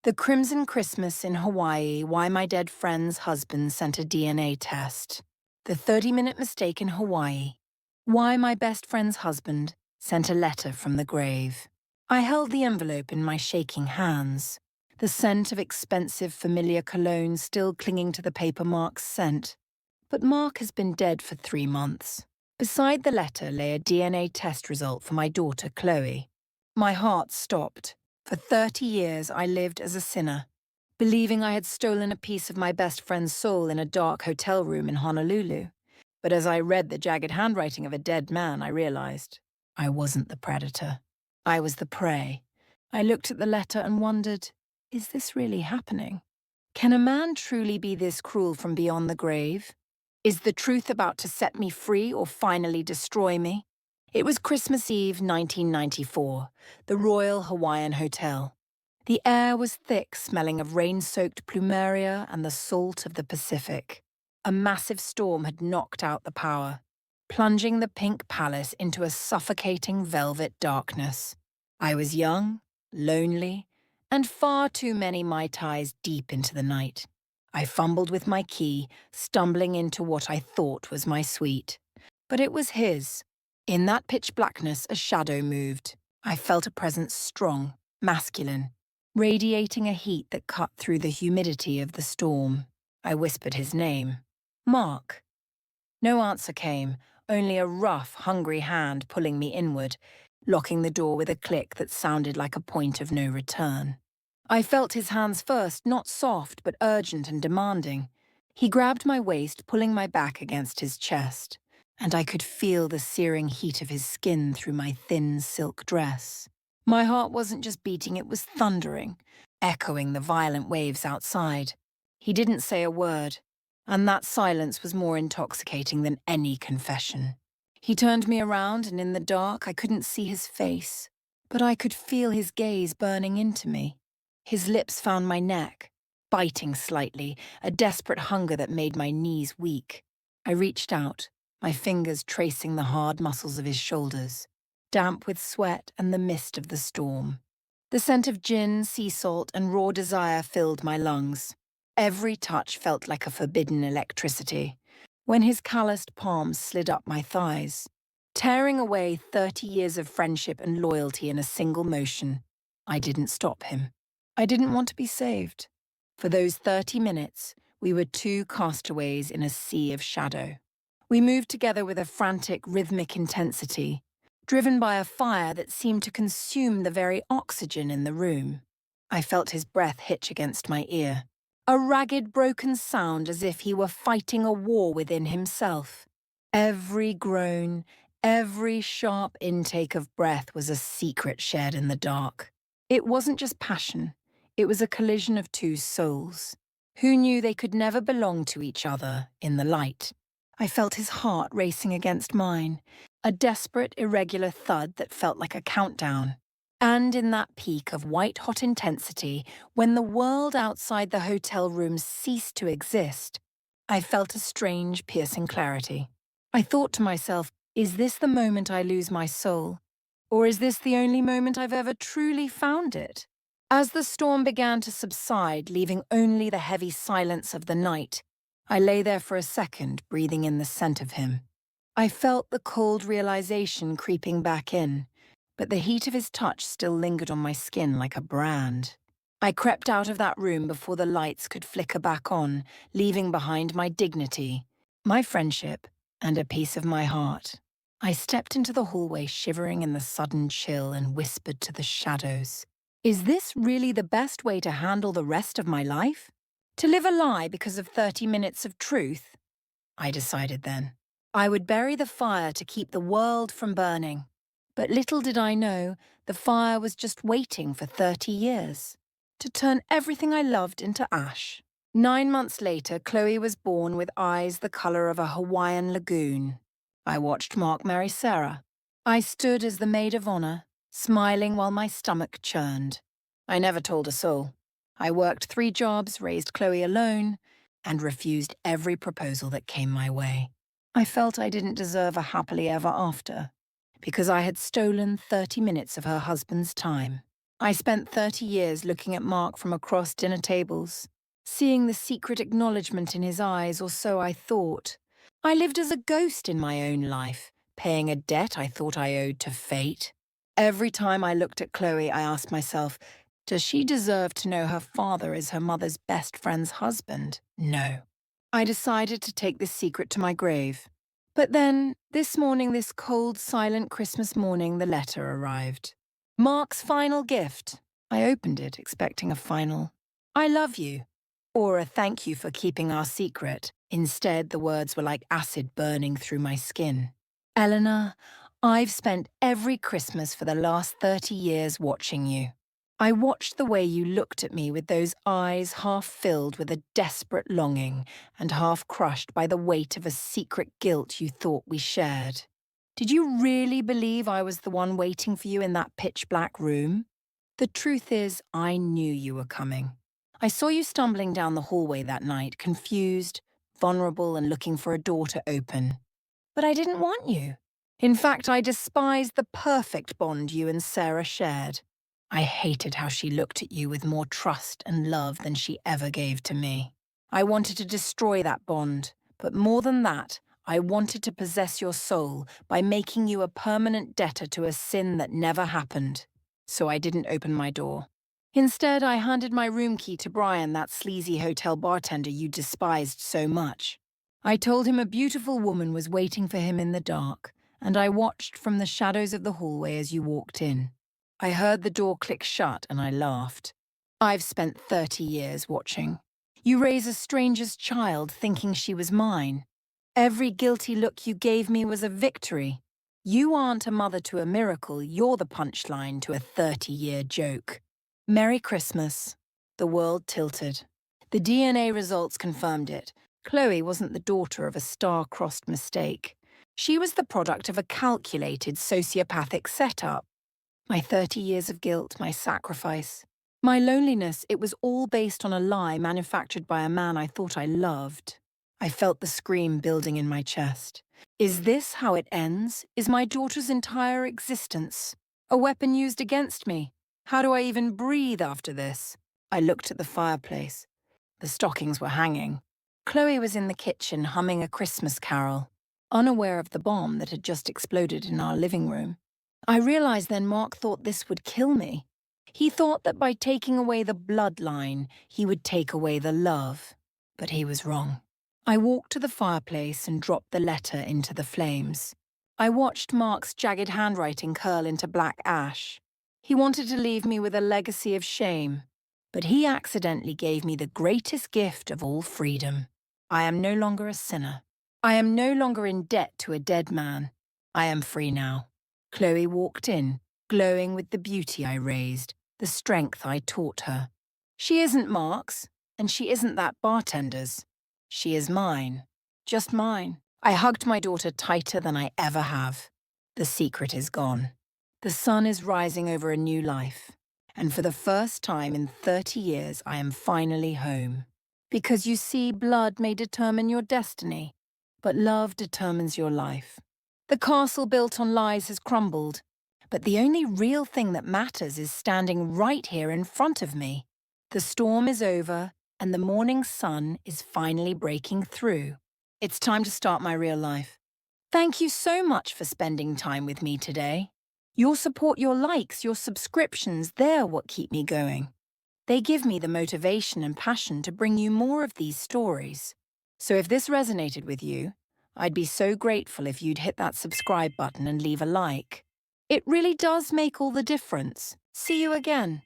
The Crimson Christmas in Hawaii, Why My Dead Friend's Husband Sent a DNA Test. The 30-minute mistake in Hawaii. Why My Best Friend's Husband Sent a Letter from the Grave. I held the envelope in my shaking hands, the scent of expensive familiar cologne still clinging to the paper Mark's scent. But Mark has been dead for 3 months. Beside the letter lay a DNA test result for my daughter Chloe. My heart stopped. For 30 years I lived as a sinner, believing I had stolen a piece of my best friend's soul in a dark hotel room in Honolulu. But as I read the jagged handwriting of a dead man, I realized I wasn't the predator. I was the prey. I looked at the letter and wondered, is this really happening? Can a man truly be this cruel from beyond the grave? Is the truth about to set me free or finally destroy me? It was Christmas Eve 1994, the Royal Hawaiian Hotel. The air was thick, smelling of rain-soaked plumeria and the salt of the Pacific. A massive storm had knocked out the power, plunging the pink palace into a suffocating velvet darkness. I was young, lonely, and far too many Mai Tais deep into the night. I fumbled with my key, stumbling into what I thought was my suite. But it was his. In that pitch blackness, a shadow moved. I felt a presence strong, masculine, radiating a heat that cut through the humidity of the storm. I whispered his name. Mark. No answer came, only a rough, hungry hand pulling me inward, locking the door with a click that sounded like a point of no return. I felt his hands first, not soft, but urgent and demanding. He grabbed my waist, pulling my back against his chest, and I could feel the searing heat of his skin through my thin silk dress. My heart wasn't just beating, it was thundering, echoing the violent waves outside. He didn't say a word, and that silence was more intoxicating than any confession. He turned me around, and in the dark I couldn't see his face, but I could feel his gaze burning into me. His lips found my neck, biting slightly, a desperate hunger that made my knees weak. I reached out, my fingers tracing the hard muscles of his shoulders, damp with sweat and the mist of the storm. The scent of gin, sea salt, and raw desire filled my lungs. Every touch felt like a forbidden electricity. When his calloused palms slid up my thighs, tearing away 30 years of friendship and loyalty in a single motion, I didn't stop him. I didn't want to be saved. For those 30 minutes, we were two castaways in a sea of shadow. We moved together with a frantic, rhythmic intensity, driven by a fire that seemed to consume the very oxygen in the room. I felt his breath hitch against my ear, a ragged, broken sound as if he were fighting a war within himself. Every groan, every sharp intake of breath was a secret shared in the dark. It wasn't just passion, it was a collision of two souls, who knew they could never belong to each other in the light. I felt his heart racing against mine, a desperate, irregular thud that felt like a countdown. And in that peak of white-hot intensity, when the world outside the hotel room ceased to exist, I felt a strange, piercing clarity. I thought to myself, is this the moment I lose my soul? Or is this the only moment I've ever truly found it? As the storm began to subside, leaving only the heavy silence of the night, I lay there for a second, breathing in the scent of him. I felt the cold realization creeping back in, but the heat of his touch still lingered on my skin like a brand. I crept out of that room before the lights could flicker back on, leaving behind my dignity, my friendship, and a piece of my heart. I stepped into the hallway, shivering in the sudden chill, and whispered to the shadows, is this really the best way to handle the rest of my life? To live a lie because of 30 minutes of truth? I decided then. I would bury the fire to keep the world from burning. But little did I know, the fire was just waiting for 30 years, to turn everything I loved into ash. 9 months later, Chloe was born with eyes the color of a Hawaiian lagoon. I watched Mark marry Sarah. I stood as the maid of honor, smiling while my stomach churned. I never told a soul. I worked 3 jobs, raised Chloe alone, and refused every proposal that came my way. I felt I didn't deserve a happily ever after, because I had stolen 30 minutes of her husband's time. I spent 30 years looking at Mark from across dinner tables, seeing the secret acknowledgement in his eyes, or so I thought. I lived as a ghost in my own life, paying a debt I thought I owed to fate. Every time I looked at Chloe, I asked myself, does she deserve to know her father is her mother's best friend's husband? No. I decided to take this secret to my grave. But then, this morning, this cold, silent Christmas morning, the letter arrived. Mark's final gift. I opened it, expecting a final, "I love you," or a "thank you for keeping our secret." Instead, the words were like acid burning through my skin. Elena, I've spent every Christmas for the last 30 years watching you. I watched the way you looked at me with those eyes half filled with a desperate longing and half crushed by the weight of a secret guilt you thought we shared. Did you really believe I was the one waiting for you in that pitch-black room? The truth is, I knew you were coming. I saw you stumbling down the hallway that night, confused, vulnerable, and looking for a door to open. But I didn't want you. In fact, I despised the perfect bond you and Sarah shared. I hated how she looked at you with more trust and love than she ever gave to me. I wanted to destroy that bond, but more than that, I wanted to possess your soul by making you a permanent debtor to a sin that never happened. So I didn't open my door. Instead, I handed my room key to Brian, that sleazy hotel bartender you despised so much. I told him a beautiful woman was waiting for him in the dark, and I watched from the shadows of the hallway as you walked in. I heard the door click shut and I laughed. I've spent 30 years watching. You raise a stranger's child thinking she was mine. Every guilty look you gave me was a victory. You aren't a mother to a miracle, you're the punchline to a 30-year joke. Merry Christmas. The world tilted. The DNA results confirmed it. Chloe wasn't the daughter of a star-crossed mistake. She was the product of a calculated sociopathic setup. My 30 years of guilt, my sacrifice, my loneliness, it was all based on a lie manufactured by a man I thought I loved. I felt the scream building in my chest. Is this how it ends? Is my daughter's entire existence a weapon used against me? How do I even breathe after this? I looked at the fireplace. The stockings were hanging. Chloe was in the kitchen humming a Christmas carol, unaware of the bomb that had just exploded in our living room. I realized then Mark thought this would kill me. He thought that by taking away the bloodline, he would take away the love. But he was wrong. I walked to the fireplace and dropped the letter into the flames. I watched Mark's jagged handwriting curl into black ash. He wanted to leave me with a legacy of shame, but he accidentally gave me the greatest gift of all freedom. I am no longer a sinner. I am no longer in debt to a dead man. I am free now. Chloe walked in, glowing with the beauty I raised, the strength I taught her. She isn't Mark's, and she isn't that bartender's. She is mine, just mine. I hugged my daughter tighter than I ever have. The secret is gone. The sun is rising over a new life, and for the first time in 30 years I am finally home. Because you see, blood may determine your destiny, but love determines your life. The castle built on lies has crumbled, but the only real thing that matters is standing right here in front of me. The storm is over, and the morning sun is finally breaking through. It's time to start my real life. Thank you so much for spending time with me today. Your support, your likes, your subscriptions, they're what keep me going. They give me the motivation and passion to bring you more of these stories. So if this resonated with you, I'd be so grateful if you'd hit that subscribe button and leave a like. It really does make all the difference. See you again.